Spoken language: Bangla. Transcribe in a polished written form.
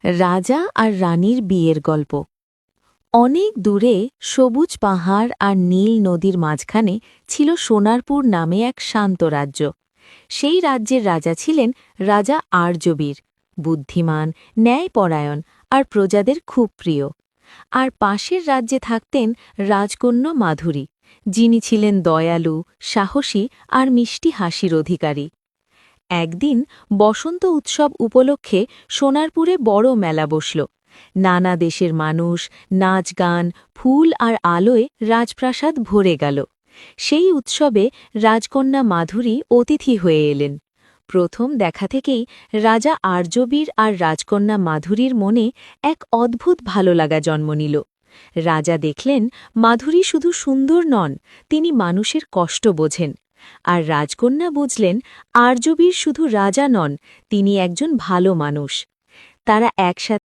রাজা আর রানীর বিয়ের গল্প। অনেক দূরে সবুজ পাহাড় আর নীল নদীর মাঝখানে ছিল সোনারপুর নামে এক শান্ত রাজ্য। সেই রাজ্যের রাজা ছিলেন রাজা আর্যবীর, বুদ্ধিমান, ন্যায়পরায়ণ আর প্রজাদের খুব প্রিয়। আর পাশের রাজ্যে থাকতেন রাজকন্যা মাধুরী, যিনি ছিলেন দয়ালু, সাহসী আর মিষ্টি হাসির অধিকারী। একদিন বসন্ত উৎসব উপলক্ষে সোনারপুরে বড় মেলা বসল। নানা দেশের মানুষ, নাচ গান, ফুল আর আলোয় রাজপ্রাসাদ ভরে গেল। সেই উৎসবে রাজকন্যা মাধুরী অতিথি হয়ে এলেন। প্রথম দেখা থেকেই রাজা আর্যবীর আর রাজকন্যা মাধুরীর মনে এক অদ্ভুত ভালো লাগা জন্ম নিল। রাজা দেখলেন মাধুরী শুধু সুন্দর নন, তিনি মানুষের কষ্ট বোঝেন। আর রাজকন্যা বুঝলেন আর্যবীর শুধু রাজা নন, তিনি একজন ভালো মানুষ। তারা একসাথে